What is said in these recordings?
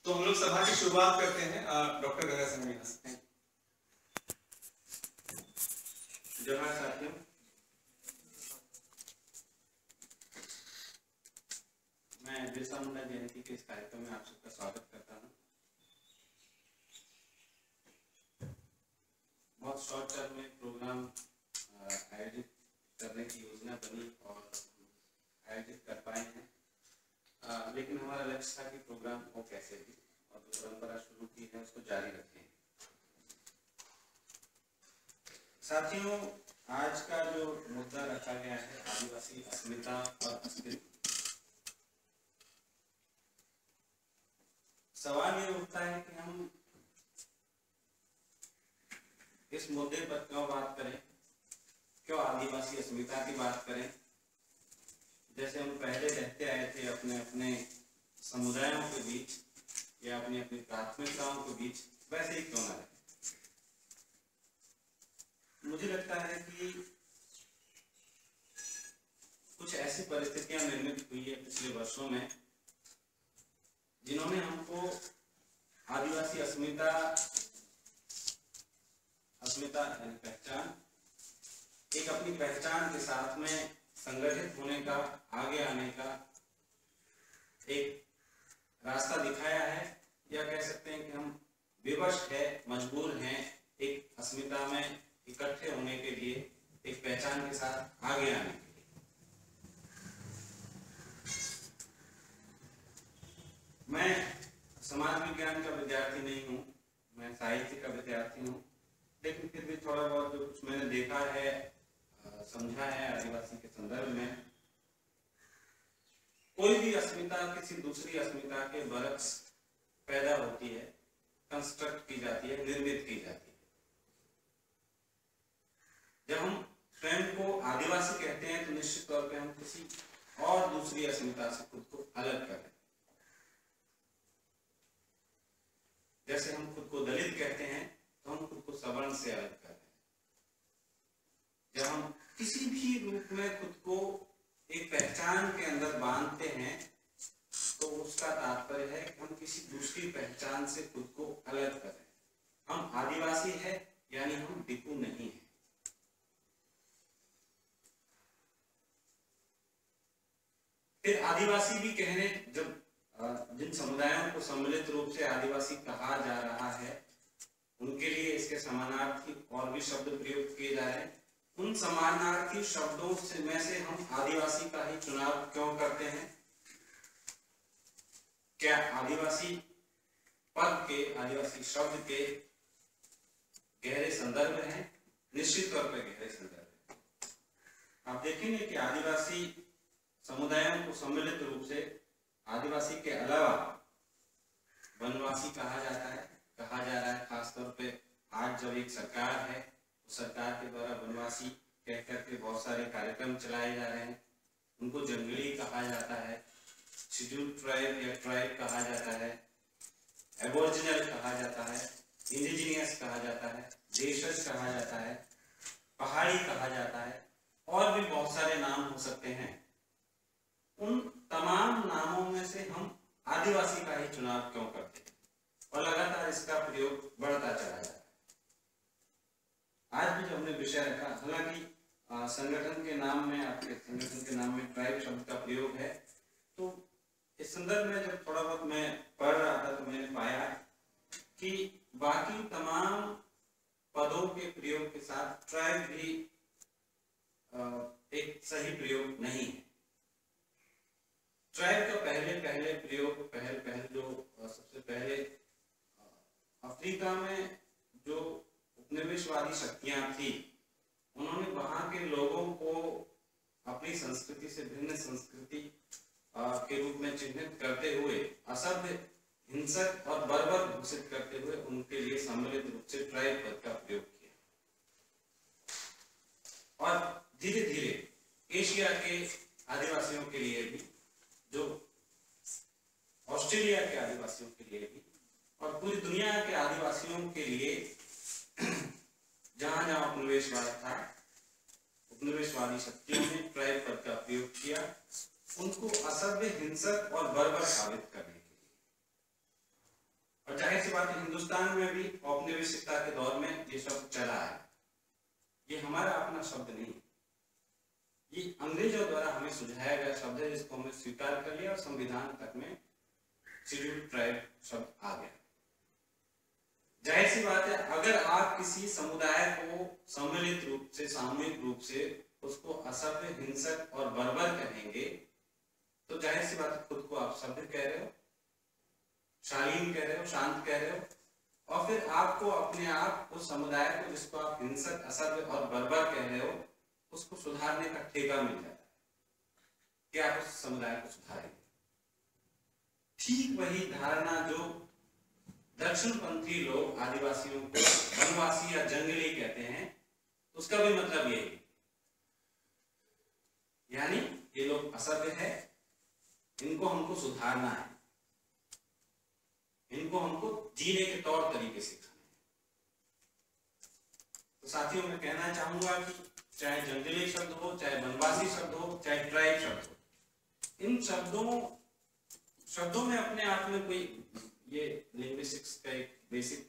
तो हम लोग सभा की शुरुआत करते हैं। डॉक्टर गंगा सिंह मीना से। जय साथियों, मैं बिरसा मुंडा जयंती के इस कार्यक्रम में आप सबका स्वागत करता हूं। बहुत शॉर्ट टर्म में प्रोग्राम आयोजित करने की योजना बनी और आयोजित कर पाए हैं, लेकिन हमारा लक्ष्य था कि प्रोग्राम हो कैसे भी और जो परंपरा शुरू की है उसको जारी रखें। साथियों, आज का जो मुद्दा रखा गया है आदिवासी अस्मिता और अस्तित्व, सवाल ये उठता है कि हम इस मुद्दे पर क्यों बात करें, क्यों आदिवासी अस्मिता की बात करें। जैसे हम पहले रहते आए थे अपने अपने समुदायों के बीच या अपनी अपनी प्राथमिकताओं के बीच, वैसे ही क्यों ना रहे। मुझे लगता है कि कुछ ऐसी परिस्थितियां निर्मित हुई है पिछले वर्षों में जिन्होंने हमको आदिवासी अस्मिता यानी पहचान, एक अपनी पहचान के साथ में संगठित होने का, आगे आने का एक रास्ता दिखाया है, या कह सकते हैं कि हम विवश है, मजबूर हैं एक अस्मिता में इकट्ठे होने के लिए, एक पहचान के साथ आगे आने के लिए। मैं समाज विज्ञान का विद्यार्थी नहीं हूँ, मैं साहित्य का विद्यार्थी हूँ, लेकिन फिर भी थोड़ा बहुत जो कुछ मैंने देखा है, समझा है आदिवासी के संदर्भ में, कोई भी अस्मिता किसी दूसरी अस्मिता के बरक्स पैदा होती है, कंस्ट्रक्ट की जाती है, निर्मित की जाती है। जब हम स्वयं को आदिवासी कहते हैं तो निश्चित तौर पे हम किसी और दूसरी अस्मिता से खुद को अलग कर रहे हैं। जैसे हम खुद को दलित कहते हैं तो हम खुद को सवर्ण से अलग कर रहे हैं। जब हम किसी भी रूप में खुद को एक पहचान के अंदर बांधते हैं तो उसका तात्पर्य है कि हम किसी दूसरी पहचान से खुद को अलग कर रहे हैं। हम आदिवासी है यानी हम डिकू नहीं है। फिर आदिवासी भी कहने, जब जिन समुदायों को सम्मिलित रूप से आदिवासी कहा जा रहा है उनके लिए इसके समानार्थी और भी शब्द प्रयोग किए जा रहे हैं। उन समानार्थी शब्दों से में से हम आदिवासी का ही चुनाव क्यों करते हैं? क्या आदिवासी पद के, आदिवासी शब्द के गहरे संदर्भ हैं? निश्चित तौर पर गहरे संदर्भ है। आप देखेंगे कि आदिवासी समुदायों को सम्मिलित रूप से आदिवासी के अलावा वनवासी कहा जाता है, कहा जा रहा है। खासतौर पे आज जब एक सरकार है, उस सरकार के द्वारा वनवासी कह करके बहुत सारे कार्यक्रम चलाए जा रहे हैं। उनको जंगली कहा जाता है, शेड्यूल ट्राइब या ट्राइब कहा जाता है, एबोरिजिनल कहा जाता है, इंडिजिनियस कहा जाता है, देशज कहा जाता है, पहाड़ी कहा जाता है, और भी बहुत सारे नाम हो सकते हैं। उन तमाम नामों में से हम आदिवासी का ही चुनाव क्यों करते हैं और लगातार इसका प्रयोग बढ़ता चला जाता है। आज भी जो हमने विषय रखा, हालांकि संगठन के नाम में, आपके संगठन के नाम में ट्राइब शब्द का प्रयोग है, तो इस संदर्भ में जब थोड़ा बहुत मैं पढ़ रहा था तो मैंने पाया कि बाकी तमाम पदों के प्रयोग के साथ ट्राइब भी एक सही प्रयोग नहीं है। ट्राइब का पहले प्रयोग, पहल जो सबसे पहले अफ्रीका में जो उपनिवेशवादी शक्तियां थी, उन्होंने वहां के लोगों को अपनी संस्कृति से भिन्न संस्कृति के रूप में चिन्हित करते हुए, असभ्य, हिंसक और बर्बर घोषित करते हुए उनके लिए सम्मिलित रूप से ट्राइब पद का प्रयोग किया। और धीरे धीरे एशिया के आदिवासियों के लिए भी, जो ऑस्ट्रेलिया के आदिवासियों के लिए भी, और पूरी दुनिया के आदिवासियों के लिए जहां जहां उपनिवेशवाद था, उपनिवेशवादी शक्तियों ने ट्राइब पद का प्रयोग किया उनको असभ्य, हिंसक और बर्बर साबित करने के लिए। हिंदुस्तान में भी औपनिवेशिकता के दौर में ये शब्द चला है। ये हमारा अपना शब्द नहीं, ये अंग्रेजों द्वारा हमें सुझाया गया शब्द है, जिसको हमने स्वीकार कर लिया और संविधान तक में शेड्यूल्ड ट्राइब शब्द आ गया। जाहिर सी बात है, अगर आप किसी समुदाय को सम्मिलित रूप से, सामूहिक रूप से उसको असभ्य, हिंसक और बर्बर कहेंगे तो जाहिर सी बात है खुद को आप सभ्य कह रहे हो, शालीन कह रहे हो, शांत कह रहे हो, और फिर आपको अपने आप उस समुदाय को जिसको आप हिंसक, असभ्य और बर्बर कह रहे हो उसको सुधारने का ठेका मिल जाता है कि आप उस समुदाय को सुधारेंगे। ठीक वही धारणा जो दक्षिणपंथी लोग आदिवासियों को वनवासी या जंगली कहते हैं, उसका भी मतलब यही, यानी ये लोग असभ्य है, इनको हमको सुधारना है, इनको हमको जीने के तौर तरीके सिखाने हैं। तो साथियों, मैं कहना चाहूंगा कि चाहे जंगली शब्द हो, चाहे वनवासी शब्द हो, चाहे ट्राइब शब्द हो, इन शब्दों में अपने आप में कोई, ये लिंग्विस्टिक्स का एक बेसिक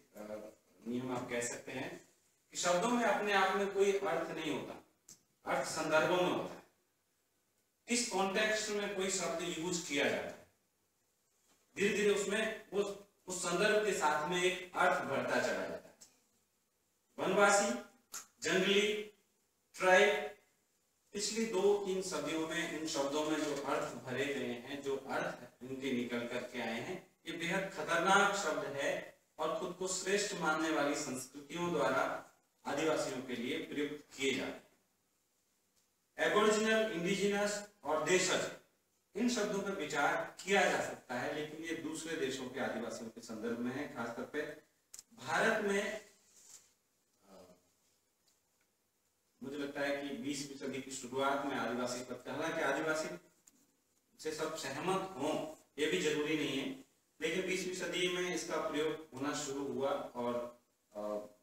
नियम आप कह सकते हैं कि शब्दों में अपने आप में कोई अर्थ नहीं होता, अर्थ संदर्भों में होता है। किस कॉन्टेक्स्ट में कोई शब्द यूज किया जाता है, धीरे धीरे उसमें वो उस संदर्भ के साथ में एक अर्थ बढ़ता चला जाता है। वनवासी, जंगली, ट्राइब, पिछली 2-3 सदियों में इन शब्दों में जो अर्थ भरे गए हैं, जो अर्थ इनके निकल करके आए हैं, ये बेहद खतरनाक शब्द है और खुद को श्रेष्ठ मानने वाली संस्कृतियों द्वारा आदिवासियों के लिए प्रयुक्त किए जाते हैं। एबोरिजिनल, इंडिजिनस और देशज, इन शब्दों पर विचार किया जा सकता है, लेकिन ये दूसरे देशों के आदिवासियों के संदर्भ में है। खासतौर पे भारत में मुझे लगता है कि 20वीं सदी की शुरुआत में आदिवासी पद, हालांकि आदिवासी से सब सहमत हों ये भी जरूरी नहीं है, लेकिन 20वीं सदी में इसका प्रयोग होना शुरू हुआ और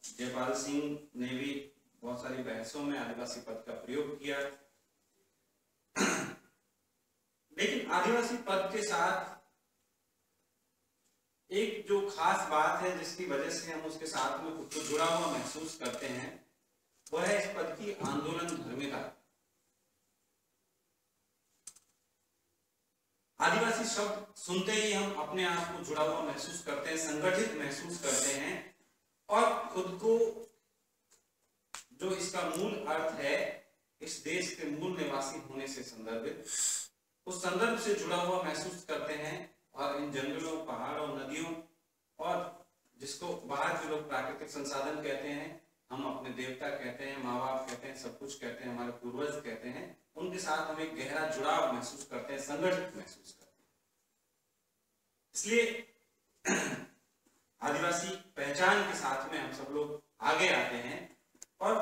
जयपाल सिंह ने भी बहुत सारी बहसों में आदिवासी पद का प्रयोग किया। लेकिन आदिवासी पद के साथ एक जो खास बात है जिसकी वजह से हम उसके साथ में खुद को जुड़ा हुआ महसूस करते हैं, वह है इस पद की आंदोलन धर्मिता। आदिवासी शब्द सुनते ही हम अपने आप को जुड़ा हुआ महसूस करते हैं, संगठित महसूस करते हैं और खुद को, जो इसका मूल अर्थ है, इस देश के मूल निवासी होने से संदर्भित, उस संदर्भ से जुड़ा हुआ महसूस करते हैं और इन जंगलों, पहाड़ों, नदियों और जिसको बाहर के लोग प्राकृतिक संसाधन कहते हैं, हम अपने देवता कहते हैं, माँ बाप कहते हैं, सब कुछ कहते हैं, हमारे पूर्वज कहते हैं, उनके साथ हम एक गहरा जुड़ाव महसूस करते हैं, संगठित महसूस करते हैं। इसलिए आदिवासी पहचान के साथ में हम सब लोग आगे आते हैं और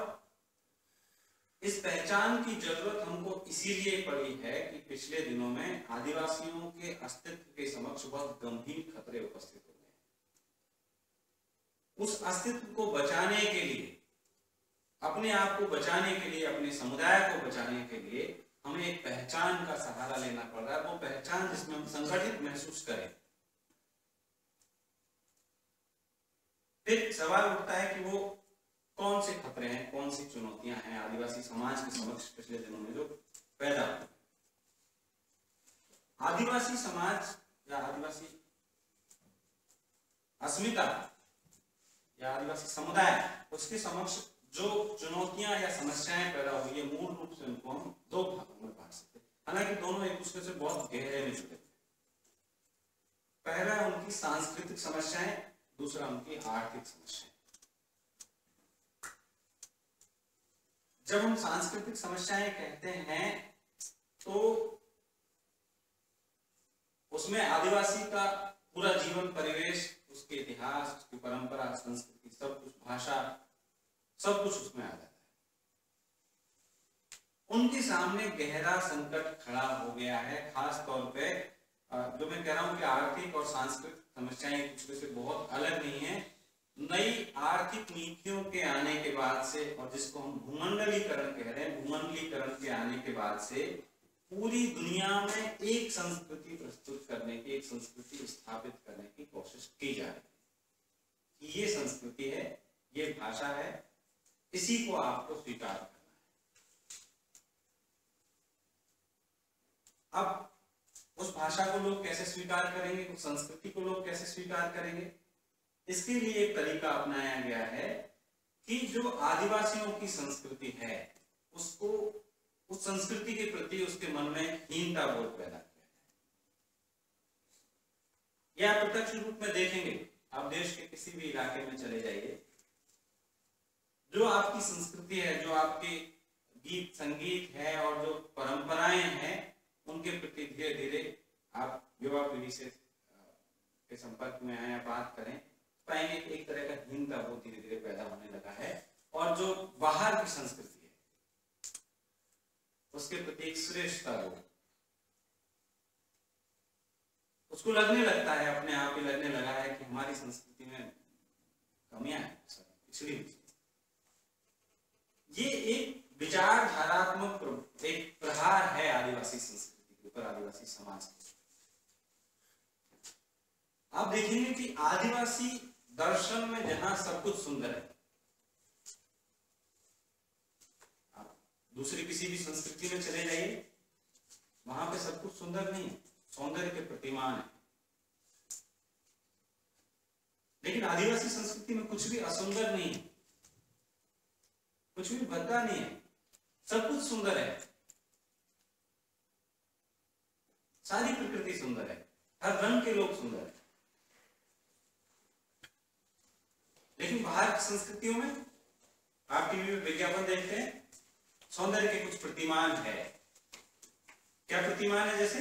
इस पहचान की जरूरत हमको इसीलिए पड़ी है कि पिछले दिनों में आदिवासियों के अस्तित्व के समक्ष बहुत गंभीर खतरे उपस्थित हो गए। उस अस्तित्व को बचाने के लिए, अपने आप को बचाने के लिए, अपने समुदाय को बचाने के लिए हमें एक पहचान का सहारा लेना पड़ रहा है। वो पहचान जिसमें हम संगठित महसूस करें। फिर सवाल उठता है कि वो कौन से खतरे हैं, कौन सी चुनौतियां हैं आदिवासी समाज के समक्ष पिछले दिनों में जो पैदा हुई। आदिवासी समाज या आदिवासी अस्मिता या आदिवासी समुदाय, उसके समक्ष जो चुनौतियां या समस्याएं पैदा हुई है, मूल रूप से उनको हम 2 भागों में बांट सकते हैं, हालांकि दोनों एक दूसरे से बहुत गहरे में जुड़े। पहला उनकी सांस्कृतिक समस्याएं, दूसरा उनकी आर्थिक समस्याएं। जब हम सांस्कृतिक समस्याएं कहते हैं तो उसमें आदिवासी का पूरा जीवन परिवेश, उसके इतिहास, उसकी परंपरा, संस्कृति, सब कुछ, भाषा, सब कुछ उसमें आ जाता है। उनके सामने गहरा संकट खड़ा हो गया है। खास तौर पे जो मैं कह रहा हूं कि आर्थिक और सांस्कृतिक समस्याएं एक दूसरे से बहुत अलग नहीं है। नई आर्थिक नीतियों के आने के बाद से, और जिसको हम भूमंडलीकरण कह रहे हैं, भूमंडलीकरण के आने के बाद से पूरी दुनिया में एक संस्कृति प्रस्तुत करने की, एक संस्कृति स्थापित करने की कोशिश की जा रही है। कि ये संस्कृति है, ये भाषा है, इसी को आपको स्वीकार करना है। अब उस भाषा को लोग कैसे स्वीकार करेंगे, उस संस्कृति को लोग कैसे स्वीकार करेंगे, इसके लिए एक तरीका अपनाया गया है कि जो आदिवासियों की संस्कृति है उसको, उस संस्कृति के प्रति उसके मन में हीनता बोध पैदा किया है। यह प्रत्यक्ष रूप में देखेंगे, आप देश के किसी भी इलाके में चले जाइए, जो आपकी संस्कृति है, जो आपके गीत संगीत है और जो परंपराएं हैं, उनके प्रति धीरे धीरे आप युवा पीढ़ी से के संपर्क में आए, बात करें, पाएंगे कि एक तरह का हीनता वो धीरे धीरे पैदा होने लगा है। और जो बाहर की संस्कृति है उसके प्रति एक श्रेष्ठता हो, उसको लगने लगता है, अपने आप ही लगने लगा है कि हमारी संस्कृति में कमियां हैं, पिछड़ी हुई। ये एक विचारधारात्मक एक प्रहार है आदिवासी संस्कृति के ऊपर, आदिवासी समाज के। आप देखेंगे कि आदिवासी दर्शन में जहां सब कुछ सुंदर है, आप दूसरी किसी भी संस्कृति में चले जाइए, वहां पे सब कुछ सुंदर नहीं है, सौंदर्य के प्रतिमान है। लेकिन आदिवासी संस्कृति में कुछ भी असुंदर नहीं है, कुछ भी भद्दा नहीं है, सब कुछ सुंदर है, सारी प्रकृति सुंदर है, हर रंग के लोग सुंदर है। लेकिन बाहर की संस्कृतियों में आप टीवी में विज्ञापन देखते हैं, सौंदर्य के कुछ प्रतिमान है। क्या प्रतिमान है? जैसे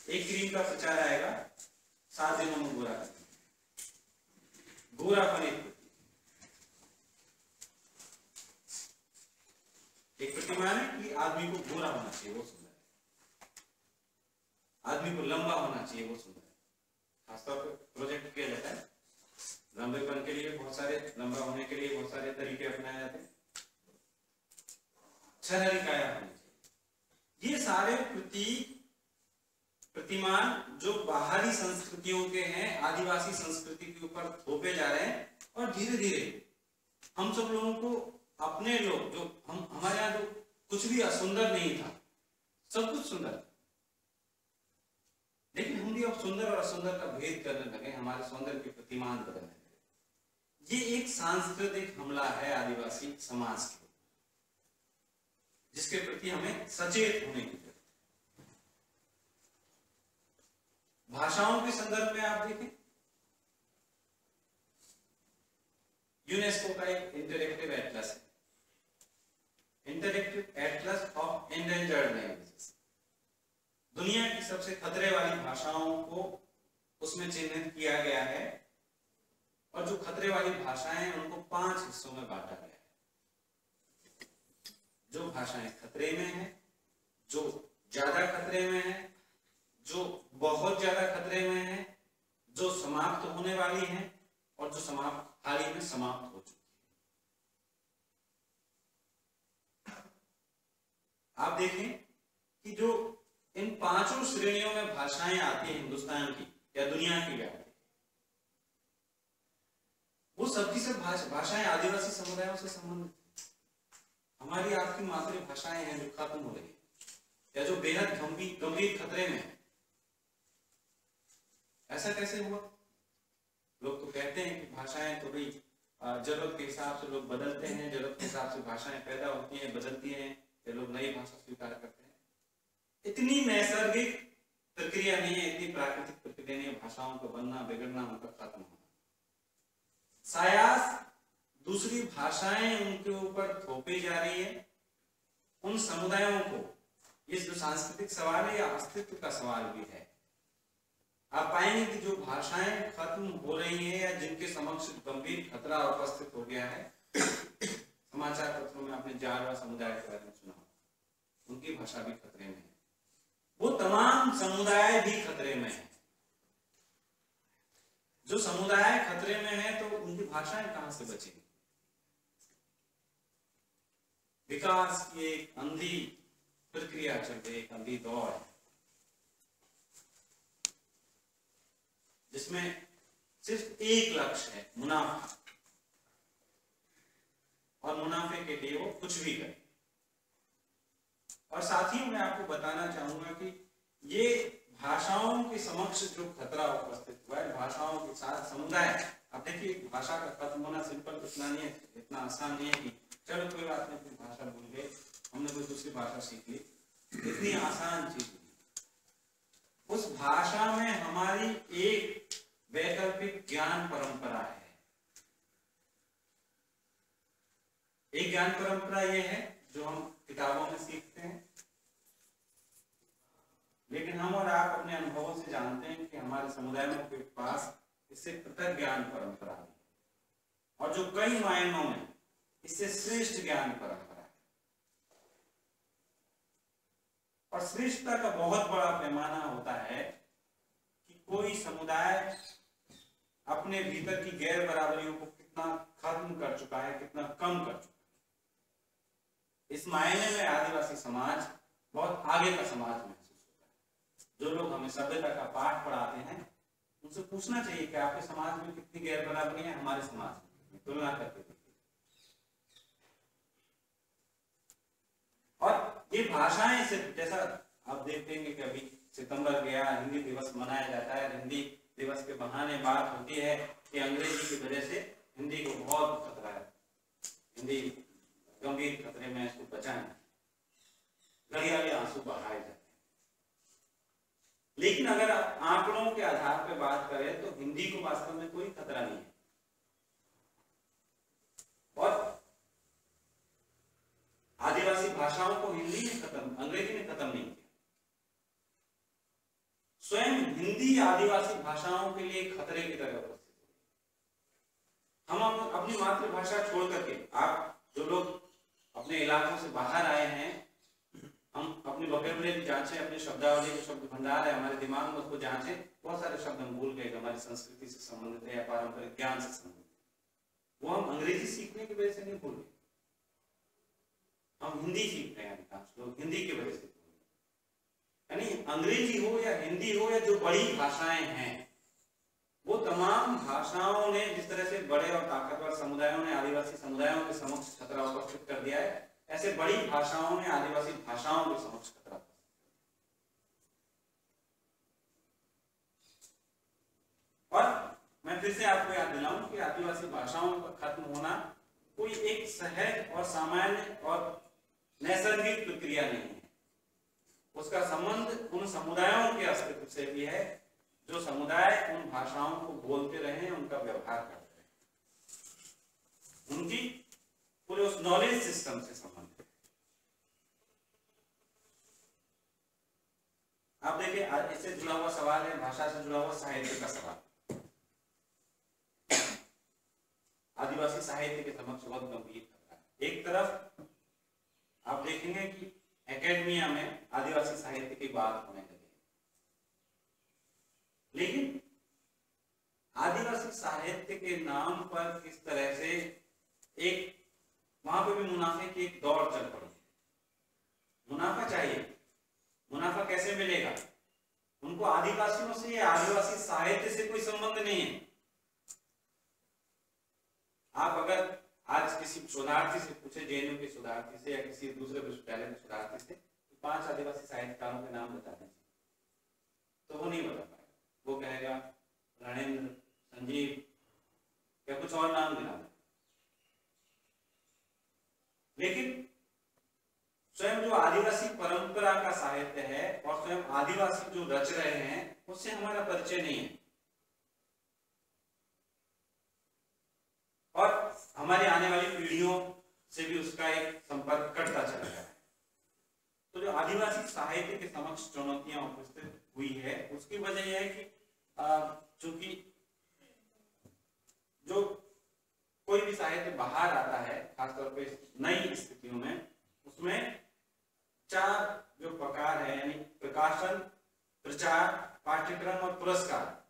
एक क्रीम का प्रचार आएगा, 7 दिनों में गोरा कर, गोरापन एक प्रतिमान है कि आदमी को गोरा होना चाहिए, वो सुंदर है, आदमी को लंबा होना चाहिए, वो सुंदर है। खासतौर पर प्रोजेक्ट किया जाता है, लंबेपन के लिए बहुत सारे, लंबा होने के लिए बहुत सारे तरीके अपनाए जाते हैं, शरीर काया होनी चाहिए। ये सारे प्रतिमान जो बाहरी संस्कृतियों के हैं, आदिवासी संस्कृति के ऊपर थोपे जा रहे हैं, और धीरे धीरे हम सब लोगों को, अपने लोग जो हमारे यहाँ जो कुछ भी असुंदर नहीं था, सब कुछ सुंदर, लेकिन हम भी अब सुंदर और असुंदर का भेद करने लगे, हमारे सौंदर्य के प्रतिमान बदलने लगे। ये एक सांस्कृतिक हमला है आदिवासी समाज के, जिसके प्रति हमें सचेत होने की जरूरत है। भाषाओं के संदर्भ में आप देखें, यूनेस्को का एक इंटरएक्टिव एटलस है, interactive Atlas of endangered languages. दुनिया की सबसे खतरे वाली भाषाओं को उसमें चिन्हित किया गया है, और जो खतरे वाली भाषाएं हैं उनको 5 हिस्सों में बांटा गया है। जो भाषाएं खतरे में हैं, जो ज्यादा खतरे में हैं, जो बहुत ज्यादा खतरे में हैं, जो समाप्त होने वाली हैं, और जो हाल ही में समाप्त हो चुकी है। आप देखें कि जो इन 5 श्रेणियों में भाषाएं आती हैं हिंदुस्तान की या दुनिया की व्यापी, वो सबकी सब भाषाएं आदिवासी समुदायों से संबंधित। हमारी आपकी मातृभाषाएं हैं जो खत्म हो रही है, या जो बेहद गंभीर खतरे में है। ऐसा कैसे हुआ? लोग तो कहते हैं कि भाषाएं तो भाई जरूरत के हिसाब से लोग बदलते हैं, जरूरत के हिसाब से भाषाएं पैदा होती हैं, बदलती हैं, या लोग नई भाषा स्वीकार करते हैं। इतनी नैसर्गिक प्रक्रिया नहीं है, इतनी प्राकृतिक प्रक्रिया नहीं है भाषाओं का बनना, बिगड़ना, उनका खत्म होना। शायद दूसरी भाषाएं उनके ऊपर थोपी जा रही है। उन समुदायों को ये जो सांस्कृतिक सवाल है या अस्तित्व का सवाल भी है। आप पाएंगे कि जो भाषाएं खत्म हो रही है या जिनके समक्ष गंभीर खतरा उपस्थित हो गया है, समाचार पत्रों में आपने जारवा समुदाय के बारे में सुना, उनकी भाषा भी खतरे में है। वो तमाम समुदाय भी खतरे में है। जो समुदाय खतरे में है तो उनकी भाषाएं कहां से बचेंगी? विकास की एक अंधी प्रक्रिया चल रही है, एक अंधी दौड़ है, जिसमें सिर्फ एक लक्ष्य है, मुनाफा, और मुनाफे के लिए वो कुछ भी करे। और साथ ही मैं आपको बताना चाहूंगा कि ये भाषाओं के समक्ष जो खतरा उपस्थित हुआ है, भाषाओं के साथ समुदाय, अब देखिए भाषा का खत्म होना सिंपल इतना नहीं है, इतना आसान नहीं है कि चलो कोई बात नहीं, फिर भाषा भूल गए, हमने कोई दूसरी भाषा सीख ली, इतनी आसान चीज नहीं। उस भाषा में हमारी एक वैकल्पिक ज्ञान परंपरा है। एक ज्ञान परंपरा ये है जो हम किताबों में सीखते हैं, लेकिन हम और आप अपने अनुभवों से जानते हैं कि हमारे समुदायों के पास इससे पृथक ज्ञान परंपरा है, और जो कई मायनों में इससे श्रेष्ठ ज्ञान परंपरा है। और श्रेष्ठता का बहुत बड़ा पैमाना होता है कि कोई समुदाय अपने भीतर की गैर बराबरियों को कितना खत्म कर चुका है, कितना कम कर चुका है। इस मायने में आदिवासी समाज बहुत आगे का समाज महसूस होता है। जो लोग हमें सभ्यता का पाठ पढ़ाते हैं, उनसे पूछना चाहिए कि आपके समाज में कितनी गैर बराबरी है, हमारे समाज में तुलना करके देखिए। और ये भाषाएं से, जैसा आप देखते हैं कि अभी सितंबर गया, हिंदी दिवस मनाया जाता है, हिंदी दिवस के बहाने बात होती है कि अंग्रेजी की वजह से हिंदी को बहुत खतरा है, हिंदी गंभीर खतरे में, इसको बचाएं, घड़ियाले आंसू बहाए जाते हैं। लेकिन अगर आप आंकड़ों के आधार पर बात करें तो हिंदी को वास्तव में कोई खतरा नहीं है। और आदिवासी भाषाओं को हिंदी ने खत्म, अंग्रेजी ने खत्म नहीं किया। स्वयं हिंदी आदिवासी भाषाओं के लिए खतरे की तरह उपस्थित है। हम अपनी मातृभाषा छोड़ करके, आप जो लोग अपने इलाकों से बाहर आए हैं, हम अपनी वोकैबुलरी जांचें, अपनी शब्दावली के शब्द भंडार है हमारे दिमाग में, उसको जांचें। बहुत सारे शब्द हम भूल गए जो हमारी संस्कृति से संबंधित है या पारंपरिक ज्ञान से संबंधित है। वो हम अंग्रेजी सीखने की वजह से नहीं भूल गए, हम हिंदी सीख रहे हैं, अधिकांश लोग हिंदी की वजह से। यानी अंग्रेजी हो या हिंदी हो या जो बड़ी भाषाएं हैं, वो तमाम भाषाओं ने जिस तरह से बड़े और ताकतवर समुदायों ने आदिवासी समुदायों के समक्ष खतरा उपस्थित कर दिया है, ऐसे बड़ी भाषाओं ने आदिवासी भाषाओं के समक्ष खतरा। और मैं फिर से आपको याद दिलाऊं कि आदिवासी भाषाओं का खत्म होना कोई एक सहज और सामान्य और नैसर्गिक प्रक्रिया नहीं है। उसका संबंध उन समुदायों के अस्तित्व से भी है जो समुदाय उन भाषाओं को बोलते रहे, उनका व्यवहार करते रहे, उनकी पूरे उस नॉलेज सिस्टम से संबंधित है। आप देखिए, इससे जुड़ा हुआ सवाल है, भाषा से जुड़ा हुआ साहित्य का सवाल। आदिवासी साहित्य के समक्ष बहुत गंभीर खतरा है। एक तरफ आप देखेंगे कि एकेडमिया में आदिवासी साहित्य की बात होने लगी, लेकिन आदिवासी साहित्य के नाम पर किस तरह से एक वहां पे भी मुनाफे की एक दौड़ चल पड़ी। मुनाफा चाहिए, मुनाफा कैसे मिलेगा? उनको आदिवासियों से या आदिवासी साहित्य से कोई संबंध नहीं है। आप अगर आज किसी शोधार्थी से पूछे, जेएनयू के शोधार्थी से या किसी दूसरे विश्वविद्यालय के शोधार्थी से, 5 आदिवासी साहित्यकारों के नाम बता दें, तो वो नहीं बता पाएगा। वो कहेगा रणेंद्र, संजीव या कुछ और नाम दिला दे। लेकिन स्वयं जो आदिवासी परंपरा का साहित्य है और स्वयं आदिवासी जो रच रहे हैं, उससे हमारा परिचय नहीं है। और हमारी आने वाली पीढ़ियों से भी उसका एक संपर्क कटता चला गया है। तो जो आदिवासी साहित्य के समक्ष चुनौतियां उपस्थित हुई है, उसकी वजह यह है कि चूंकि जो कोई भी साहित्य बाहर आता है, खासतौर पे नई स्थितियों में, उसमें 4 जो प्रकार है, यानी प्रकाशन, प्रचार, पाठ्यक्रम और पुरस्कार,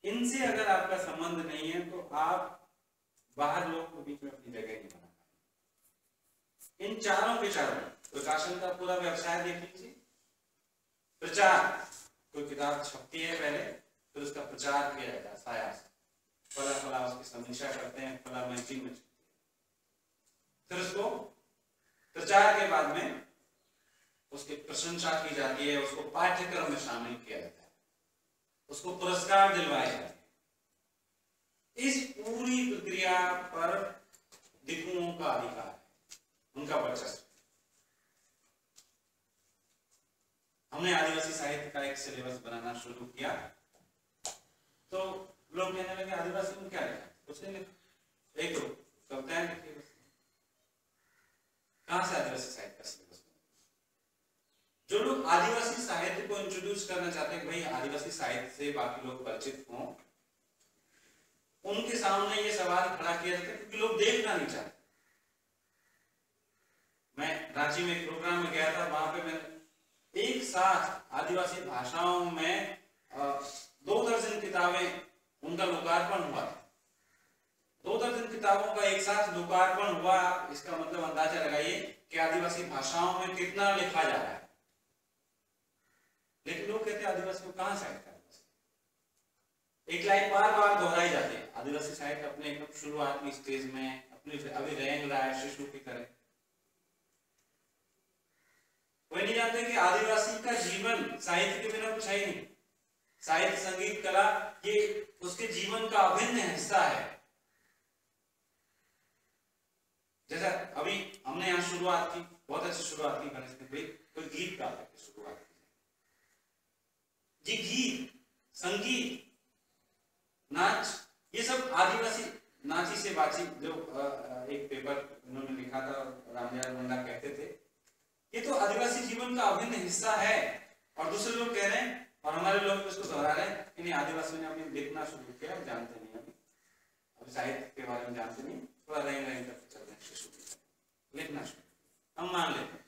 इनसे अगर आपका संबंध नहीं है तो आप बाहर लोग के बीच में अपनी जगह नहीं बना पाएंगे। इन चारों के चारों, प्रकाशन का पूरा व्यवसाय देख लीजिए, प्रचार, कोई किताब छपती है पहले, फिर उसका प्रचार किया जाता है साया से, फला फला उसकी समीक्षा करते हैं, फला मैगजीन में, फिर उसको प्रचार के बाद में उसकी प्रशंसा की जाती है, उसको पाठ्यक्रम में शामिल किया जाता है, उसको पुरस्कार दिलवाए जाते हैं। इस पूरी प्रक्रिया पर दिकुओं का अधिकार है, उनका वर्चस्व। हमने आदिवासी साहित्य का एक सिलेबस बनाना शुरू किया तो लोग कहने लगे आदिवासी में क्या लिखा, कुछ नहीं लिखा, एक दो कविताएं लिखी बस। कहां से आदिवासी साहित्य का सिलेबस? जो लोग आदिवासी साहित्य को इंट्रोड्यूस करना चाहते हैं, भाई आदिवासी साहित्य से बाकी लोग परिचित हों, उनके सामने ये सवाल खड़ा किया जाता है क्योंकि लोग देखना नहीं चाहते। मैं रांची में एक प्रोग्राम में गया था, वहां पे मैंने एक साथ आदिवासी भाषाओं में 2 दर्जन किताबें उनका लोकार्पण हुआ। 2 दर्जन किताबों का एक साथ लोकार्पण हुआ, इसका मतलब अंदाजा लगाइए कि आदिवासी भाषाओं में कितना लिखा जा रहा है। लेकिन लोग कहते हैं आदिवासी को कहां साहित्य, एक लाइन बार बार दोहराई जाती है, आदिवासी साहित्य अपने एकदम शुरुआत की स्टेज में अपनी अभी रेंग रहा है शिशु की तरह। कोई नहीं जानते कि आदिवासी का जीवन साहित्य के बिना कुछ है ही नहीं। साहित्य, संगीत, कला ये उसके जीवन का अभिन्न हिस्सा है। जैसा अभी हमने यहाँ शुरुआत की, बहुत अच्छी शुरुआत की गणेश ने, कोई गीत गा के शुरुआत की। ये गीत, संगीत, नाच, ये सब आदिवासी नाची से बाची, जो एक पेपर उन्होंने लिखा था, रामदयाल मुंडा कहते थे, ये तो आदिवासी जीवन का अभिन्न हिस्सा है। और दूसरे लोग कह रहे हैं और हमारे लोग इसको दोहरा रहे हैं, इन्हीं आदिवासियों ने अभी लिखना शुरू किया, जानते नहीं, अभी साहित्य के बारे में जानते नहीं, थोड़ा रेंग रेंग करके चल रहे हैं, शिशु की लिखना शुरू, हम मान लेते हैं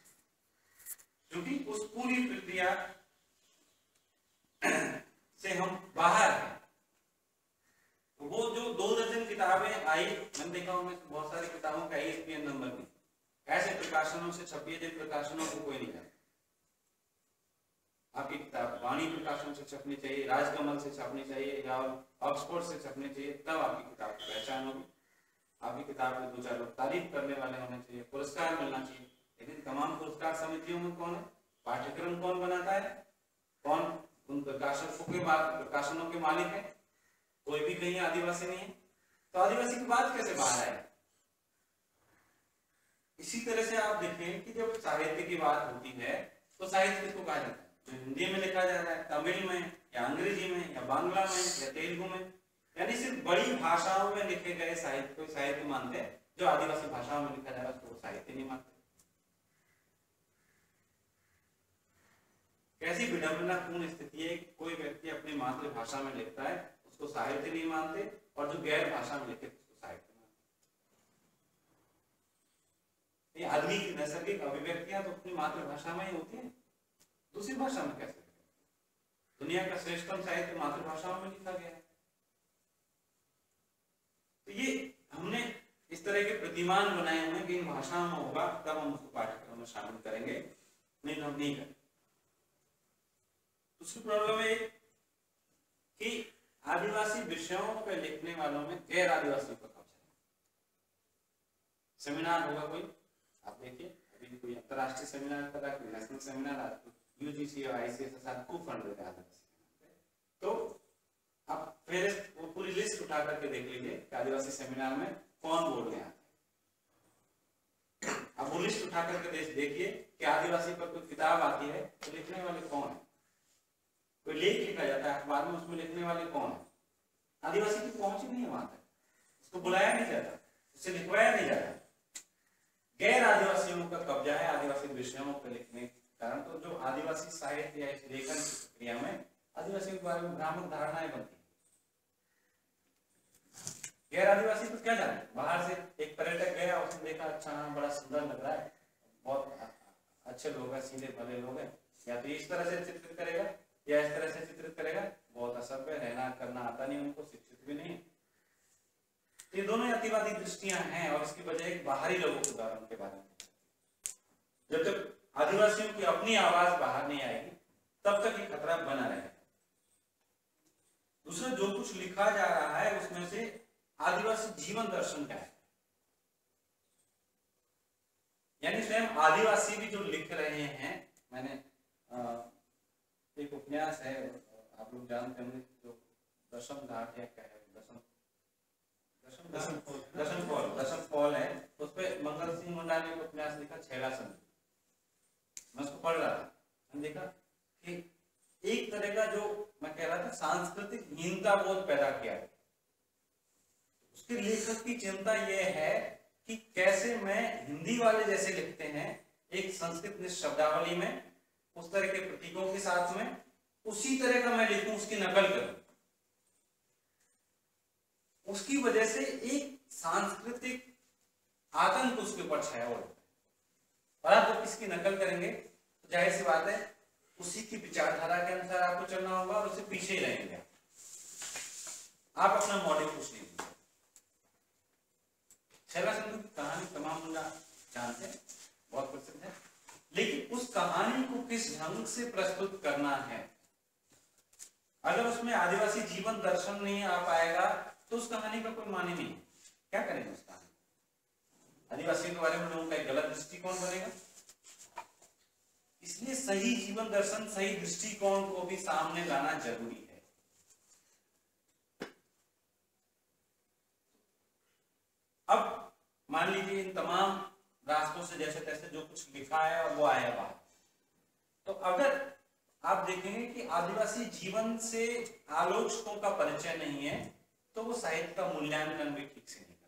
क्योंकि उस पूरी प्रक्रिया से हम बाहर हैं। वो जो 2 दर्जन किताबें आई, मैंने देखा उनमें बहुत सारी किताबों का ISBN नंबर नहीं, ऐसे प्रकाशनों से छपी है जिन प्रकाशनों को कोई नहीं जानता। आपकी किताब वाणी प्रकाशन से छपनी चाहिए, राजकमल से छपनी चाहिए या ऑक्सफोर्ड से छपनी चाहिए, तब आपकी किताब की पहचान होगी। आपकी किताब में 2-4 लोग तारीफ करने वाले होने चाहिए, पुरस्कार मिलना चाहिए। लेकिन तमाम पुरस्कार समितियों में कौन है, पाठ्यक्रम कौन बनाता है, कौन उन प्रकाशनों के मालिक है? कोई भी कहीं आदिवासी नहीं है। तो आदिवासी की बात कैसे बाहर आए? इसी तरह से आप देखें कि जब साहित्य की बात होती है तो साहित्य किसको कहा जाता है? जो हिंदी में लिखा जा रहा है, तमिल में या अंग्रेजी में या बांग्ला में या तेलुगु में, यानी सिर्फ बड़ी भाषाओं में लिखे गए साहित्य को साहित्य मानते हैं। जो आदिवासी भाषाओं में लिखा जा रहा है उसको साहित्य नहीं मानते। कैसी विडंबनापूर्ण स्थिति है, कोई व्यक्ति अपनी मातृभाषा में लिखता है उसको साहित्य नहीं मानते, और जो गैर भाषा में लिखे उसको साहित्य मानते। ये आदमी की नैसर्गिक अभिव्यक्तियां तो अपनी मातृभाषा में ही होती है, दूसरी भाषा में कैसे? दुनिया का श्रेष्ठतम साहित्य मातृभाषाओं में लिखा गया है। तो ये हमने इस तरह के प्रतिमान बनाए हुए हैं कि इन भाषाओं में होगा तब हम उसको पाठ्यक्रम में शामिल करेंगे, नहीं तो हम नहीं करेंगे। दूसरी प्रॉब्लम है कि आदिवासी विषयों पर लिखने वालों में गैर आदिवासियों का कब्जा है। सेमिनार होगा कोई, आप देखिए अभी कोई अंतरराष्ट्रीय सेमिनार कर रहा है, नेशनल सेमिनार, आज UGC और ICSSR खूब फंड देते हैं आदिवासी, तो आप फिर वो पूरी लिस्ट उठा करके देख लीजिए कि आदिवासी सेमिनार में कौन बोलने आते हैं। आप वो लिस्ट उठा करके देखिए कि आदिवासी पर कोई किताब आती है तो लिखने वाले कौन है, कोई लेख लिखा जाता है अखबार में, उसमें लिखने वाले कौन है? आदिवासी की पहुंच ही नहीं है वहां तक, उसको बुलाया नहीं जाता, उससे लिखवाया नहीं जाता। गैर आदिवासियों का कब्जा है आदिवासी विषयों पर लिखने के कारण। तो जो आदिवासी साहित्य या लेखन की प्रक्रिया में आदिवासी के बारे में भ्रामक धारणाएं बनती है। गैर आदिवासी तो क्या जाने, बाहर से एक पर्यटक गया, उसने देखा अच्छा बड़ा सुंदर लग रहा है, बहुत अच्छे लोग हैं, सीधे भले लोग हैं, या तो इस तरह से चित्रित करेगा या इस तरह से चित्रित करेगा, बहुत असभ्य, रहना करना आता नहीं उनको, शिक्षित भी नहीं। ये दोनों अतिवादी दृष्टियां हैं और इसकी वजह एक बाहरी लोगों के उदाहरण के बारे में। जब तक आदिवासियों की अपनी आवाज बाहर नहीं आएगी तब तक ये खतरा बना रहेगा। दूसरा जो कुछ लिखा जा रहा है उसमें से आदिवासी जीवन दर्शन क्या है, यानी स्वयं आदिवासी भी जो लिख रहे हैं। मैंने एक उपन्यास है, आप लोग जानते होंगे, जो दशम घाट है, क्या है, दशम फॉल है, उस पे मंगल सिंह मुंडा ने एक उपन्यास लिखा छैला संधि। मैं उसको पढ़ रहा था, मैंने देखा कि एक तरह का जो मैं कह रहा था सांस्कृतिक हीनता बोध पैदा किया है। उसके लेखक की चिंता यह है कि कैसे मैं हिंदी वाले जैसे लिखते हैं एक संस्कृत शब्दावली में, उस तरह के प्रतीकों के साथ में उसी तरह का मैं लिखूं, उसकी नकल करूं। उसकी वजह से एक सांस्कृतिक आतंक उसके ऊपर छाया हुआ है, और आप जब इसकी नकल करेंगे तो जाहिर सी बात है उसी की विचारधारा के अनुसार आपको चलना होगा और उससे पीछे ही रहेंगे। आप अपना मॉडल कुछ नहीं दीजिए। छैला संधि की कहानी तमाम मुंडा जानते हैं, बहुत प्रसिद्ध है, लेकिन उस कहानी को किस ढंग से प्रस्तुत करना है, अगर उसमें आदिवासी जीवन दर्शन नहीं आ पाएगा तो उस कहानी का कोई माने नहीं। क्या करेंगे उस कहानी, आदिवासियों के बारे में लोगों का एक गलत दृष्टिकोण बनेगा। इसलिए सही जीवन दर्शन, सही दृष्टिकोण को भी सामने लाना जरूरी है। अब मान लीजिए इन तमाम रास्तों से जैसे तैसे जो कुछ लिखा है और वो आया बाहर, तो अगर आप देखेंगे कि आदिवासी जीवन से आलोचकों का परिचय नहीं है तो वो साहित्य का मूल्यांकन भी ठीक से नहीं कर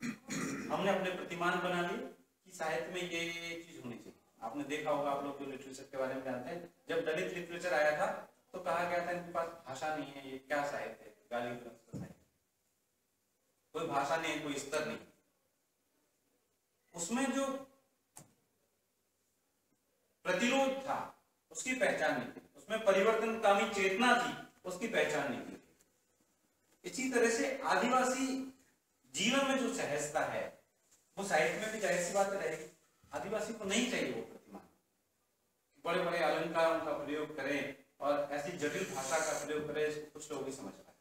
पाएंगे। हमने अपने प्रतिमान बना लिए कि साहित्य में ये चीज होनी चाहिए। आपने देखा होगा, आप लोग जो लिटरेचर के बारे में जानते हैं, जब दलित लिटरेचर आया था तो कहा गया था इनके पास भाषा नहीं है, ये क्या साहित्य है, गाली गलौज का साहित्य, कोई भाषा नहीं, कोई स्तर नहीं। उसमें जो प्रतिरोध था उसकी पहचान नहीं थी, उसमें परिवर्तनकामी चेतना थी उसकी पहचान नहीं थी। इसी तरह से आदिवासी जीवन में जो सहजता है वो साहित्य में भी जाहिर सी बात रहेगी। आदिवासी को नहीं चाहिए वो प्रतिमा, बड़े बड़े अलंकारों का प्रयोग करें और ऐसी जटिल भाषा का प्रयोग करें, इसको कुछ लोग ही समझ पाए।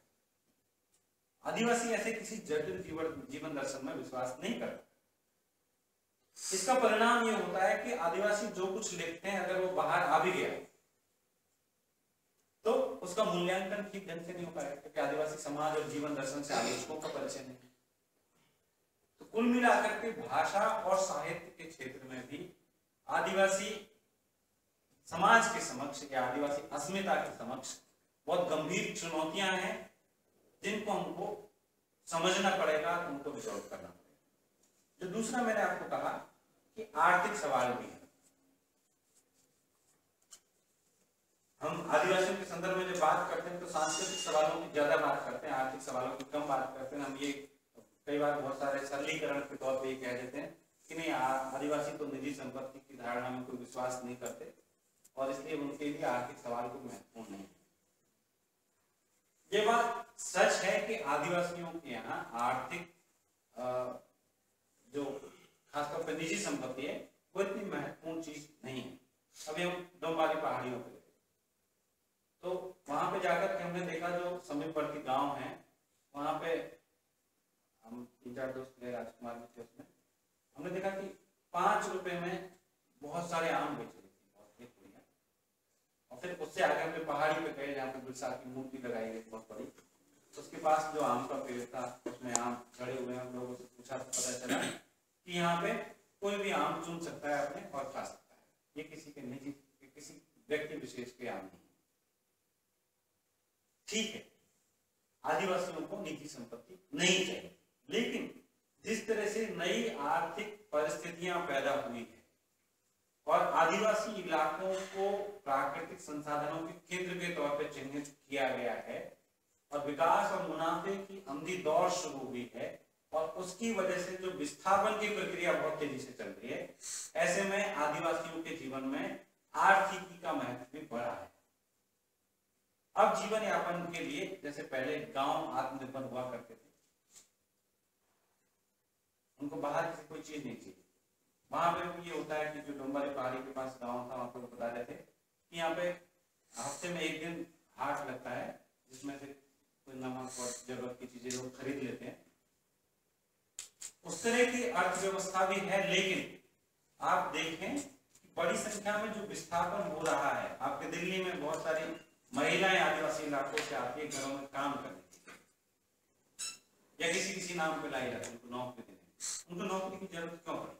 आदिवासी ऐसे किसी जटिल जीवन दर्शन में विश्वास नहीं करता। इसका परिणाम ये होता है कि आदिवासी जो कुछ लिखते हैं अगर वो बाहर आ भी गया तो उसका मूल्यांकन ठीक ढंग से नहीं हो पाएगा, क्योंकि आदिवासी समाज और जीवन दर्शन से आलोचकों का परिचय नहीं। तो कुल मिलाकर के भाषा और साहित्य के क्षेत्र में भी आदिवासी समाज के समक्ष या आदिवासी अस्मिता के समक्ष बहुत गंभीर चुनौतियां हैं जिनको हमको समझना पड़ेगा, उनको रिजॉल्व करना पड़ेगा। जो दूसरा मैंने आपको कहा कि आर्थिक सवाल भी है। हम आदिवासियों के संदर्भ में जब बात करते हैं तो सांस्कृतिक सवालों की ज्यादा बात करते हैं, आर्थिक सवालों की कम बात करते हैं। हम ये कई बार बहुत सारे सरलीकरण के तौर पे ये कह देते हैं कि नहीं, आदिवासी तो निजी संपत्ति की धारणा में कोई विश्वास नहीं करते और इसलिए उनके लिए आर्थिक सवाल कोई महत्वपूर्ण नहीं है। ये बात सच है कि आदिवासियों के यहाँ आर्थिक जो खासतौर पर निजी संपत्ति है वो इतनी महत्वपूर्ण चीज नहीं है। अभी हम डोंबारी पहाड़ियों पे तो वहां पे जाकर के हमने देखा जो समीपवर्ती गांव है, वहां पे हम 3-4 दोस्त गए, राजकुमार भी थे उसमें, हमने देखा कि 5 रुपए में बहुत सारे आम बेच रही थी, बहुत ही बढ़िया। और फिर उससे आगे हमने पहाड़ी पे गए जहाँ पे बिरसा की मूर्ति लगाई गई बहुत बड़ी, उसके पास जो आम का पेड़ था उसमें आम खड़े हुए हैं। हम लोगों से पूछा तो पता चला कि यहाँ पे कोई भी आम चुन सकता है अपने और खा सकता है, ये किसी के निजी, किसी व्यक्ति विशेष के आम नहीं। ठीक है, आदिवासियों को निजी संपत्ति नहीं चाहिए, लेकिन जिस तरह से नई आर्थिक परिस्थितियां पैदा हुई है और आदिवासी इलाकों को प्राकृतिक संसाधनों के केंद्र के तौर पर चिन्हित किया गया है और विकास और मुनाफे की अंधी दौड़ शुरू हुई है और उसकी वजह से जो विस्थापन की प्रक्रिया बहुत तेजी से चल रही है, ऐसे में आदिवासियों के जीवन में आर्थिकी का महत्व भी बढ़ा है। अब जीवन यापन के लिए जैसे पहले गांव आत्मनिर्भर हुआ करते थे, उनको बाहर की कोई चीज नहीं चाहिए। वहां पे ये होता है कि जो डोंबारी पहाड़ी के पास गांव था वहां पे बता रहे थे कि यहाँ पे हफ्ते में एक दिन हाट लगता है जिसमें से कोई नमक और जरूरत की चीजें लोग खरीद लेते हैं, उस तरह की अर्थव्यवस्था भी है। लेकिन आप देखें कि बड़ी संख्या में जो विस्थापन हो रहा है, आपके दिल्ली में बहुत सारी महिलाएं आदिवासी इलाकों से आती है घरों में काम करने के लिए, या किसी नाम पे लाई जाती है उनको नौकरी देने। उनको नौकरी की जरूरत क्यों पड़ी?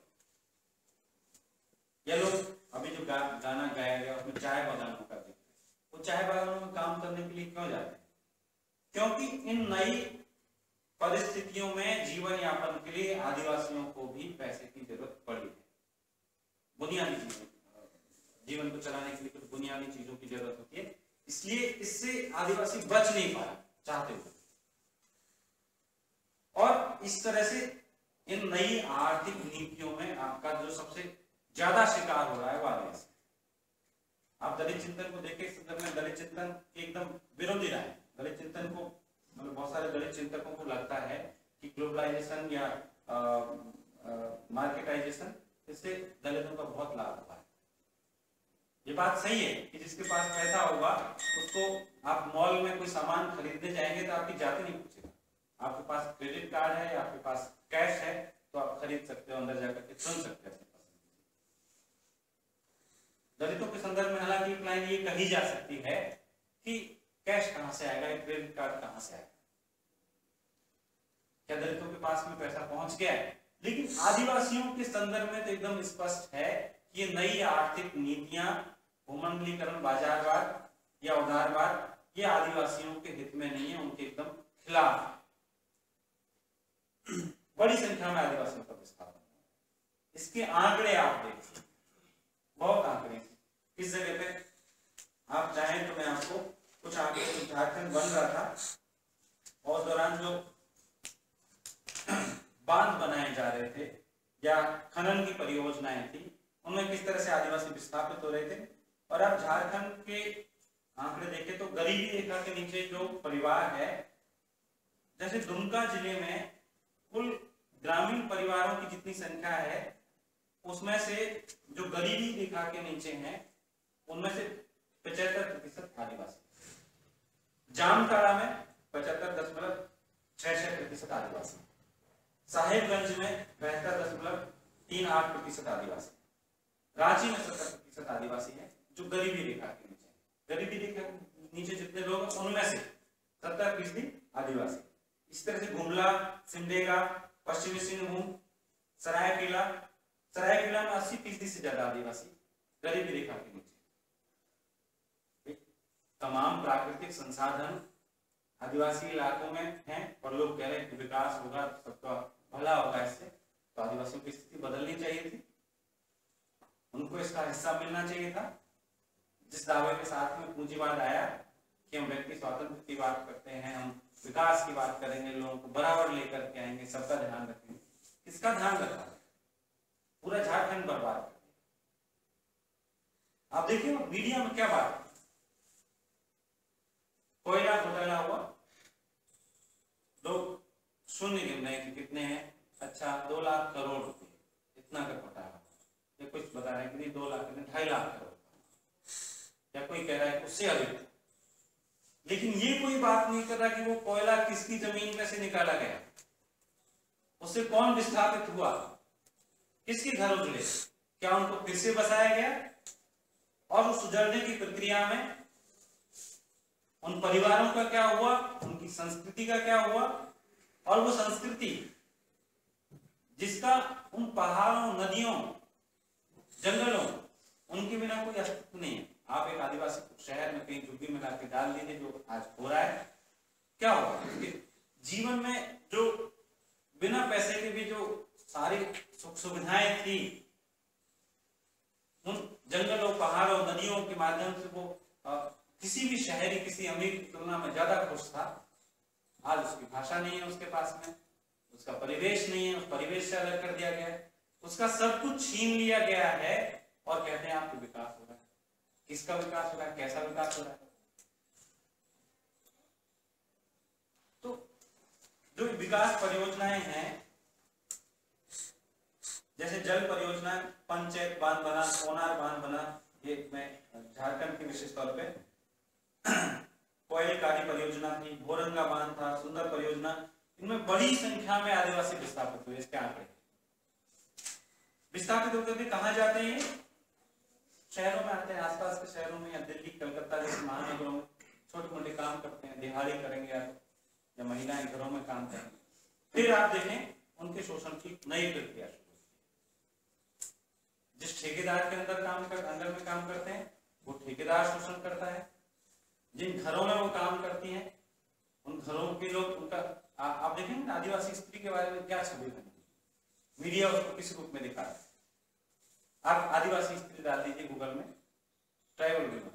या लोग अभी जो गाना गाया गया उसमें चाय बागानों का जिक्र, वो चाय बागानों में काम करने के लिए क्यों जाते हैं? क्योंकि इन नई परिस्थितियों में जीवन यापन के लिए आदिवासियों को भी पैसे की जरूरत पड़ी है। बुनियादी चीजों, जीवन को चलाने के लिए कुछ बुनियादी चीजों की जरूरत होती है, इसलिए इससे आदिवासी बच नहीं पा रहा चाहते हुए। और इस तरह से इन नई आर्थिक नीतियों में आपका जो सबसे ज्यादा शिकार हो रहा है वो आदिवासी। आप दलित चिंतन को देखें, इस संदर्भ में दलित चिंतन एकदम विरोधी रहा है। दलित चिंतन को मतलब बहुत सारे दलित चिंतकों को लगता है कि ग्लोबलाइजेशन या मार्केटाइजेशन, इससे दलितों का बहुत लाभ हुआ है। ये बात सही है कि जिसके पास पैसा होगा उसको आप मॉल में कोई सामान खरीदने जाएंगे तो आपकी जाति नहीं पूछेगा। आपके पास क्रेडिट कार्ड है या आपके पास कैश है तो आप खरीद सकते हो, अंदर जाकर के चुन सकते हो। दलितों के संदर्भ में हालांकि एक लाइन ये कही जा सकती है कि कैश कहां से आएगा, क्रेडिट कार्ड कहां से आएगा, क्या दलितों के पास में पैसा पहुंच गया है? लेकिन आदिवासियों के संदर्भ में तो एकदम स्पष्ट है कि ये नई आर्थिक नीतियां, भूमंडलीकरण, बाजारवाद या उदारवाद, ये आदिवासियों के हित में नहीं है, उनके एकदम खिलाफ है। बड़ी संख्या में आदिवासियों का विस्थापन, इसके आंकड़े आप देखिए, बहुत आंकड़े। इस जगह पे आप चाहें तो मैं आपको कुछ आंकड़े, झारखंड बन रहा था और दौरान जो बांध बनाए जा रहे थे या खनन की परियोजनाएं थी, उनमें किस तरह से आदिवासी विस्थापित हो रहे थे। और आप झारखंड के आंकड़े देखें तो गरीबी रेखा के नीचे जो परिवार है, जैसे दुमका जिले में कुल ग्रामीण परिवारों की जितनी संख्या है उसमें से जो गरीबी रेखा के नीचे हैं उनमें से 75% आदिवासी। जामताड़ा में 75.66% आदिवासी, साहेबगंज में 72.38% आदिवासी, रांची में 70% आदिवासी है जो गरीबी रेखा के नीचे है। गरीबी रेखा के नीचे जितने लोग हैं उनमें से 70% आदिवासी। इस तरह से गुमला, सिमडेगा, पश्चिमी सिंहभूम, सरायकेला में 80% से ज्यादा आदिवासी गरीबी रेखा के नीचे। तमाम प्राकृतिक संसाधन आदिवासी इलाकों में हैं और लोग कह रहे हैं कि विकास होगा, सबका भला होगा इससे, तो आदिवासियों की स्थिति बदलनी चाहिए थी, उनको इसका हिस्सा मिलना चाहिए था। जिस दावे के साथ में पूंजीवाद आया कि हम व्यक्ति स्वातंत्र की बात करते हैं, हम विकास की बात करेंगे, लोगों को बराबर लेकर के आएंगे, सबका ध्यान रखेंगे, किसका ध्यान रखा? पूरा झारखंड बर्बाद कर दिया। आप देखिए मीडिया में क्या बात, कोयला घोटाला हुआ, लोग शून्य गिन रहे हैं कि कितने हैं, अच्छा 2 लाख करोड़ रुपए, इतना का घोटाला। ये कुछ बता रहे हैं कि नहीं 2 लाख नहीं 2.5 लाख करोड़, या कोई कह रहा है उससे अधिक। लेकिन ये कोई बात नहीं कर रहा कि वो कोयला किसकी जमीन में से निकाला गया, उससे कौन विस्थापित हुआ, किसके घर उजड़े, क्या उनको फिर से बसाया गया, और उस उजड़ने की प्रक्रिया में उन परिवारों का क्या हुआ, उनकी संस्कृति का क्या हुआ, और वो संस्कृति जिसका उन पहाड़ों, नदियों, जंगलों, उनके बिना कोई अस्तित्व नहीं है। आप एक आदिवासी शहर में कहीं झुग्गी में लाके डाल दीजिए, जो आज हो रहा है, क्या होगा उसके जीवन में? जो बिना पैसे के भी जो सारी सुख सुविधाएं थी, उन जंगलों, पहाड़ों, नदियों के माध्यम से वो किसी भी शहरी, किसी अमीर की तुलना में ज्यादा खुश था। आज उसकी भाषा नहीं है उसके पास में, उसका परिवेश नहीं है, उस परिवेश से अलग कर दिया गया है, उसका सब कुछ छीन लिया गया है और कहते हैं आपको विकास हो रहा है। किसका विकास हो रहा है, कैसा विकास हो रहा है? तो जो विकास परियोजनाएं हैं, जैसे जल परियोजना, पंचायत बांध बना, कोनार बांध बना, ये मैं झारखंड की विशेष तौर पे कोयलकारी परियोजना थी, भोरंगा बांध था, सुंदर परियोजना, इनमें बड़ी संख्या में आदिवासी विस्थापित हुए। इसके आंकड़े विस्थापित होकर के कहाँ जाते हैं? शहरों में आते हैं, आसपास के शहरों में या दिल्ली कलकत्ता जैसे महानगरों में छोटे मोटे काम करते हैं, दिहाड़ी करेंगे या महिलाएं घरों में काम करेंगे। फिर आप देखें उनके शोषण की नई प्रक्रिया शुरू होती है। जिस ठेकेदार के अंदर में काम करते हैं वो ठेकेदार शोषण करता है। जिन घरों में वो काम करती हैं उन घरों के लोग उनका आप देखेंगे आदिवासी स्त्री के बारे में क्या छवि बनी, मीडिया उसको किस रूप में दिखा है। आप आदिवासी स्त्री डाल दीजिए गूगल में, ट्राइबल वीमेन,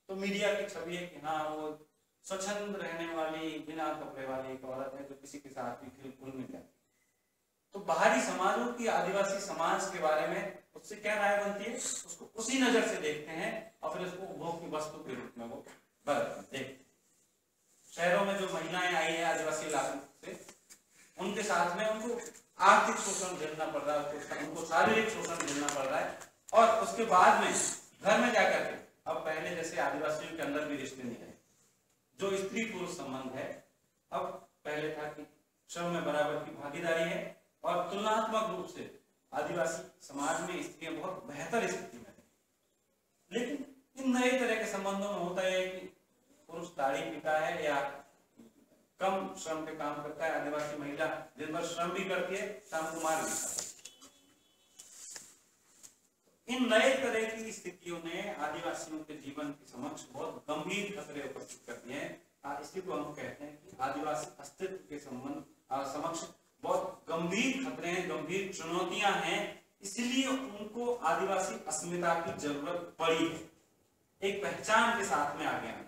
तो मीडिया की छवि है कि हाँ वो स्वच्छंद रहने वाली बिना कपड़े वाली एक औरत है जो किसी के साथ भी बिल्कुल नहीं जाती। तो बाहरी समाजों की आदिवासी समाज के बारे में उससे क्या राय बनती है, उसको उसी नजर से देखते हैं और फिर उसको उपभोग की वस्तु के रूप में वो बरतते हैं। शहरों में जो महिलाएं आई है आदिवासी इलाकों से, उनके साथ में उनको आर्थिक शोषण झेलना पड़ रहा है, उनको शारीरिक शोषण झेलना पड़ रहा है। और उसके बाद में घर में जाकर के अब पहले जैसे आदिवासियों के अंदर भी रिश्ते नहीं है, जो स्त्री पुरुष संबंध है, अब पहले था कि श्रम में बराबर की भागीदारी है और तुलनात्मक रूप से आदिवासी समाज में स्त्रियां बहुत बेहतर स्थिति में है। लेकिन इन नए तरह के संबंधों में होता है कि पुरुष ताड़ी पीता है या कम श्रम पे काम करता है, आदिवासी महिला दिन भर श्रम भी करती है, शाम को मार भी खाती है। इन नए तरह की स्थितियों ने आदिवासियों के जीवन के समक्ष बहुत गंभीर खतरे उपस्थित कर दिए हैं। इसी को हम कहते हैं कि आदिवासी अस्तित्व के समक्ष बहुत गंभीर खतरे हैं, गंभीर चुनौतियां हैं, इसलिए उनको आदिवासी अस्मिता की जरूरत पड़ी है, एक पहचान के साथ में आगे आने।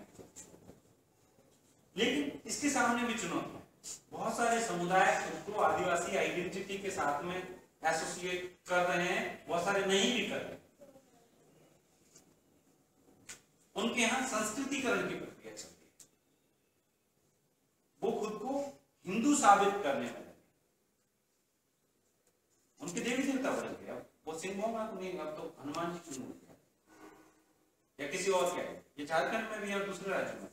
लेकिन इसके सामने भी चुनौतियां, बहुत सारे समुदाय खुद को आदिवासी आइडेंटिटी के साथ में एसोसिएट कर रहे हैं, बहुत सारे नहीं भी कर रहे। उनके यहां संस्कृतिकरण की प्रक्रिया चल रही है, वो खुद को हिंदू साबित करने में लगे। उनके देवी देवता बदल गए, अब वो सिंह होगा तो नहीं, अब तो हनुमान जी चुन या किसी और क्या है। ये झारखंड में भी और दूसरे राज्यों में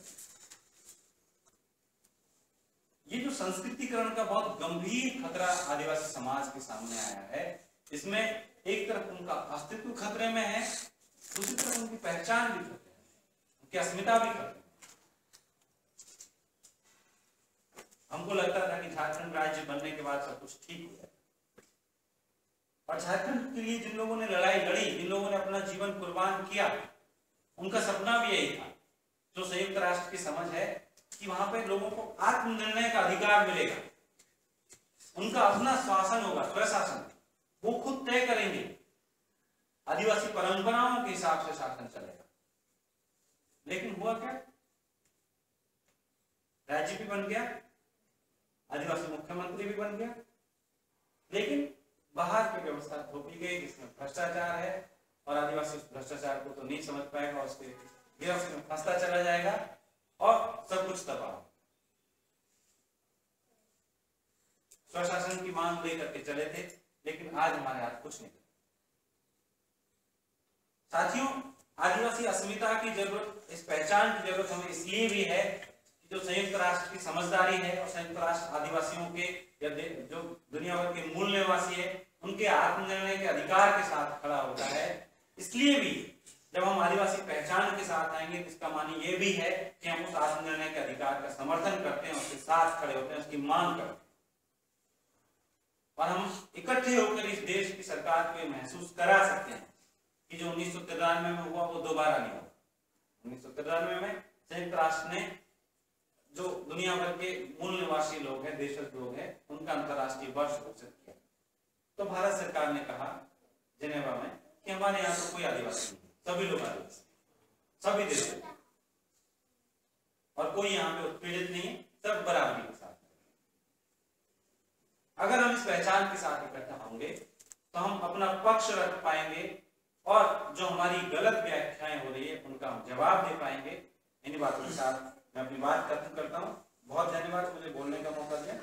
ये जो संस्कृतिकरण का बहुत गंभीर खतरा आदिवासी समाज के सामने आया है, इसमें एक तरफ उनका अस्तित्व खतरे में है, दूसरी तरफ उनकी पहचान भी खतरे में, उनकी अस्मिता भी खतरे में। हमको लगता था कि झारखंड राज्य बनने के बाद सब कुछ ठीक हो जाए, और झारखंड के लिए जिन लोगों ने लड़ाई लड़ी, जिन लोगों ने अपना जीवन कुर्बान किया, उनका सपना भी यही था, जो संयुक्त राष्ट्र की समझ है कि वहां पे लोगों को आत्मनिर्णय का अधिकार मिलेगा, उनका अपना शासन होगा, स्वशासन, वो खुद तय करेंगे, आदिवासी परंपराओं के हिसाब से शासन चलेगा। लेकिन हुआ क्या? राज्य भी बन गया, आदिवासी मुख्यमंत्री भी बन गया, लेकिन बाहर की व्यवस्था थोपी गई जिसमें भ्रष्टाचार है, और आदिवासी उस भ्रष्टाचार को तो नहीं समझ पाएगा, उसके गिरफ्त में फंसता चला जाएगा और सब कुछ तबाह। स्वशासन की मांग लेकर के चले थे, लेकिन आज हमारे हाथ कुछ नहीं। साथियों, आदिवासी अस्मिता की जरूरत, इस पहचान की जरूरत हमें इसलिए भी है कि जो संयुक्त राष्ट्र की समझदारी है और संयुक्त राष्ट्र आदिवासियों के या जो दुनिया भर के मूल निवासी है उनके आत्मनिर्णय के अधिकार के साथ खड़ा होता है। इसलिए भी जब हम आदिवासी पहचान के साथ आएंगे तो इसका मानी ये भी है कि हम उस आत्मनिर्णय के अधिकार का समर्थन करते हैं, उसके साथ खड़े होते हैं, उसकी मांग करते हैं, और हम इकट्ठे होकर इस देश की सरकार को महसूस करा सकते हैं कि जो 1993 में हुआ वो दोबारा नहीं होगा। 1993 में संयुक्त राष्ट्र ने जो दुनिया भर के मूल निवासी लोग हैं, देशज लोग हैं, उनका अंतर्राष्ट्रीय वर्ष घोषित किया, तो भारत सरकार ने कहा जिनेवा में कि हमारे यहाँ तो कोई आदिवासी नहीं, सभी लोग आदिवासी, सभी देश, और कोई यहाँ पे उत्पीड़ित नहीं, सब बराबरी के साथ। अगर हम इस पहचान के साथ इकट्ठा होंगे तो हम अपना पक्ष रख पाएंगे, और जो हमारी गलत व्याख्याएं हो रही है उनका हम जवाब दे पाएंगे। इन्हीं बातों के साथ मैं अपनी बात खत्म करता हूँ। बहुत धन्यवाद मुझे बोलने का मौका दिया।